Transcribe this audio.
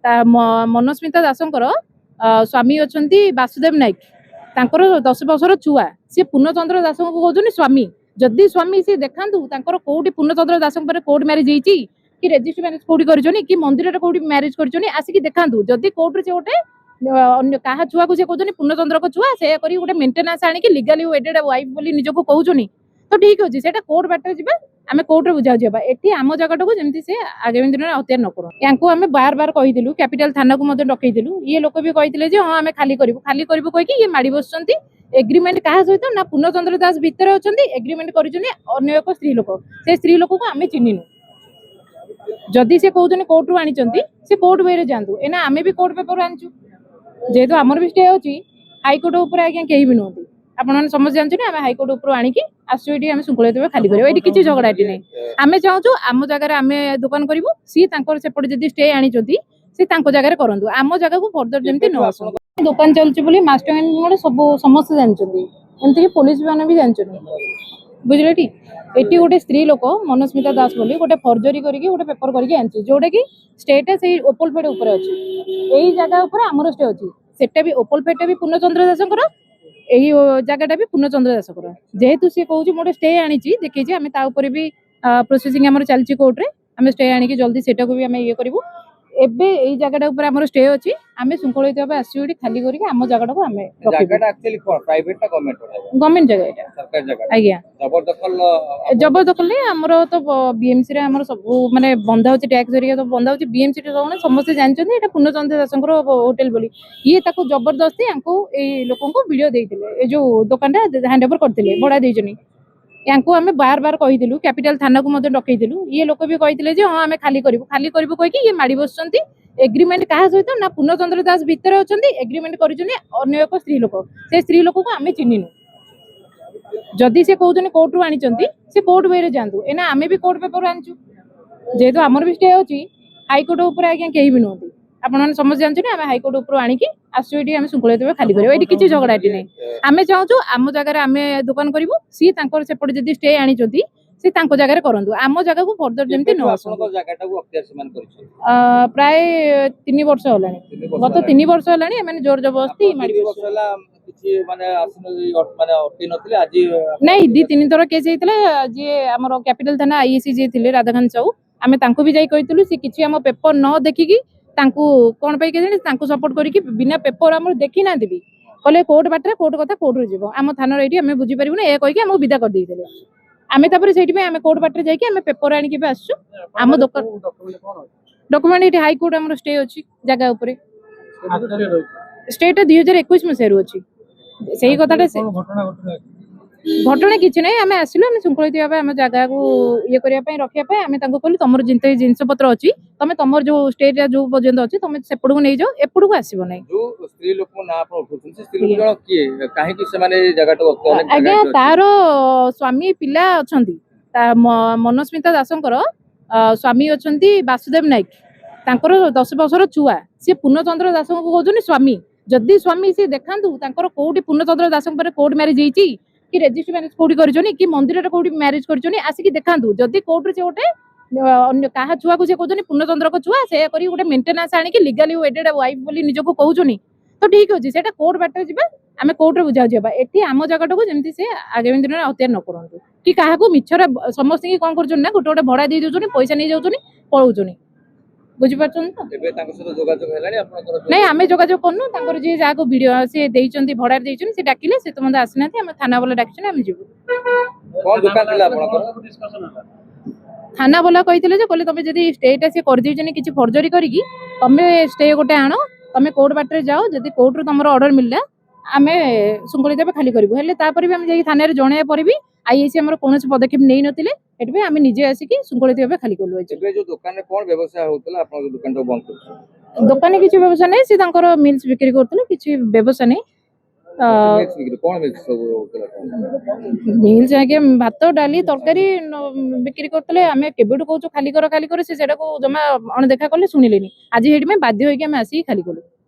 मनस्मिता दासଙ୍କର स्वामी अछंती वासुदेव नायक तांकर 10 वर्षर छुआ सी पूर्णचंद्र दास को कहउछन स्वामी जदि स्वामी सी देखांतु तांकर कोठी पूर्णचंद्र दास पर कोर्ट मैरिज हेची कि रजिस्टर मैरिज कोठी करजनी कि मंदिर रे कोठी मैरिज करजनी आसी कि देखांतु जदि कोर्ट रे गोटे अन्य काहा छुआ को से कहउछन पूर्णचंद्र को छुआ से करी गोटे मेंटेनेंस आनी कि लीगली वेडेड वाइफ बोली निज को कहउछनी तो ठीक अछि सेटा कोर्ट बाटर जिबा आमे कोर्ट रे बुझाउ जेबा एठी आम जगटा को जेमति से आगामी दिन हत्या न करू यांको आमे बार बार कहि दिलु कैपिटल थाना को मते डकई दिलु ये लोक भी कहितले जे हां आमे खाली करबो कहि कि ये माडी बसचंती एग्रीमेंट काहा सहित ना पूर्णचंद्र दास भीतर अछंती एग्रीमेंट करिजनी अन्य एक स्त्री लोक से स्त्री लोक को आमे चिन्हिनु जदि से कहउजनी कोर्ट रू आनिचंती से कोर्ट वे रे जानतु एना आमे भी कोर्ट पेपर आनचु जेतो हमर भी स्टे होची हाई कोर्ट ऊपर आज्ञा केही भी नहोती आपण माने समझ जानछु ना आमे हाई कोर्ट ऊपर आनी कि आसु एठी आमे सुंकळे देबे खाली करबो एठी किछि झगड़ाटी नै आमे चाहूछु आम जगह रे आमे दुकान करिवो सी तांकर सेपट जदि स्टे आनिचंती से तांको जगह रे करंतु आम जगह को फर्दर जेमति न आसु दुकान चलछि बोली मास्टर माइंड सब समस्त जानचंती एमति कि पुलिस माने भी जानचंती बुझले टी एटी गोटे स्त्री लोक मनस्मिता दास बोली गोटे फर्जरी करके गोटे पेपर करके आनछि जोडे कि स्टेट से ओपलपेट ऊपर अछि एही जगह ऊपर हमर स्टे अछि सेटा भी ओपलपेट भी पूर्णचंद्र दासकर एही जगहटा भी पूर्णचंद्र दासकर जेहेतु से कहूँ मोटे स्टे आनी देखी आम ता भी प्रोसेसिंग आम चलती कोर्ट रे आम स्टे आनी जल्दी सेटा को भी आम ये करूँ एबे एई जगहटा ऊपर हमर स्टे अछि आमे सुंकळित भाबे आसीउडी खाली करके हम जगहटा को आमे जगहटा एक्चुअली कोन प्राइवेट ता गवर्नमेंट जगह एटा सरकार जगह आज्ञा जबरदखल नै हमर तो बीएमसी रे हमर सब माने बंधा होछि टैक्स जरिया तो बंधा होछि बीएमसी रे कोन समस्त जानछन एटा पूर्णचंद्र दासकर होटल बोली ये ताको जबरदस्ती यांको ए लोकन को वीडियो देइतिले ए जो दुकानटा हैंड ओवर करतिले बडा देइजनी यांको आमे बार बार कहि दिलु कैपिटल थाना को मते डकई दिलु ये लोक भी कहितले जे हां आमे खाली करबो कहि कि ये माडी बसचंती एग्रीमेंट काहा सहित ना पूर्णचंद्र दास भीतर अछंती एग्रीमेंट करिजनी अन्य एक स्त्री लोक से स्त्री लोक को आमे चिन्हिनु जदि से कहउजनी कोर्ट रू आनिचंती से कोर्ट वे रे जानतु एना आमे भी कोर्ट पेपर आनचु जेतो हमर भी स्टे होची हाई कोर्ट ऊपर आज्ञा केही भी नहोती आपण माने समझ जानछु ना आमे हाई कोर्ट ऊपर आनी कि आसु एठी आमे सुंकळे देबे खाली करबो एठी किछि झगड़ाटी नै आमे चाहूछु आम जगह रे आमे दुकान करिवो सी तांकर सेपट जदि स्टे आनिचंती से तांको जगह रे करंतु आम जगह को फर्दर जेमति न आसु जगहटा को अख्तियार समान करिछ प्राय 3 वर्ष होलानी गत 3 वर्ष होलानी माने जोर जबरदस्ती माडी वर्ष होला किछि माने आसुन माने अटि नथिले आजि नै दी 3 थोर केस हेतिले जे हमर कैपिटल थाना आईएसी जे थिले राधाकांत साहू आमे तांको भी जाई कहितलु से किछि हम पेपर न देखि कि तांको कोन पई के जानि तांको सपोर्ट करी कि बिना पेपर हमर देखि ना देबी कहले कोर्ट बाटरे कोर्ट कथा कोर्ट रे जीवो आम थाना रेडी हमें बुझी परिबु ना ए कहि कि हम विदा कर देइतले आमे तापर सेठी में आमे कोर्ट बाटरे जाई कि हमें पेपर आनी के भी आसु आम दुकान डॉक्यूमेंट एठी हाई कोर्ट हमर स्टे अछि जगह ऊपर स्टेट 2021 में सेरु अछि सेही कथाटा से घटना किछि नै आमे आसिलु आमे सुंकळित भाबे आमे जगह को ये करिया पय रखिया पय आमे तांको कहलु तमर जिंस पत्र अछि तमे तमर जो स्टेट या जो पर्यंत अछि तमे सेपड को नै जाओ एपड को आसीबो नै जो स्त्री लोक को ना पर उठुछन से स्त्री लोक जण किए काहे कि से माने जगह तो आज्ञा तारो स्वामी पिला अछंती ता मनस्मिता दासकर स्वामी अछंती वासुदेव नायक तांकर 10 वर्षर छुआ से पूर्णचंद्र दास को कहउछन स्वामी जदि स्वामी से देखांतु तांकर कोठी पूर्णचंद्र दास पर कोर्ट मैरिज हेची कि रजिस्टर मैरिज कोठी करजनी कि मंदिर रे कोठी मैरिज करजनी आसी कि देखांतु जदि कोर्ट रे गोटे अन्य काहा छुआ को से कहउछन पूर्णचंद्र को छुआ से करी गोटे मेंटेनेंस आनी कि लीगली वेडेड वाइफ बोली निज को कहउछनी तो ठीक अछि सेटा कोर्ट बाटर जिबा आमे कोर्ट रे बुझाउ जेबा एठी आम जगटा को जेमति से आगामी दिन हत्या न करंतु कि काहा को मिछरा समस्त की कोन करजन ना गोटे गोटे भड़ा दे देउछनी पैसा नै जाउछनी पळौछनी बुझि परछन तो एबे तांको सतो जोगाजोग हेलानी आपनकर नै आमे जोगाजोग करनु तांकर जे जा को वीडियो से देइचंती भड़ा देइचन से डाकिले से तो मते आसिनाथि आमे थाना वाला डाकिछन आमे जिबु कोन दुकान दिला आपनकर डिस्कशन होला थाना वाला कहितले जे कहले तमे जदी स्टेट से कर दिजनी किछि फर्जरी करी कि तमे स्टे गोटे आनो तमे कोर्ट बाटरे जाओ जदी कोर्ट रो तमरो ऑर्डर मिलला आमे सुंकळी देबे खाली करबो हेले तापर भी आमे जाई थाना रे जणे पर भी आईएसी हमर कोनोसी पदक्षेप नै नथिले एटबे आमे निजे आसी कि सुंकळी देबे खाली करलो एबे जो दुकान रे कोन व्यवसाय होतला आपन दुकान तो बंद कर दुकान किछि व्यवसाय नै से तांकर मिल्स बिक्री करतले किछि व्यवसाय नै मिल्स बिक्री कोन मिल्स सब होतला मिल्स आके भात डाली तरकारी बिक्री करतले आमे केबेडु कहू खाली कर से सेडा को जमा अण देखा करले सुनिलेनी आज हेडी में बाध्य होई कि आमे आसी खाली करलो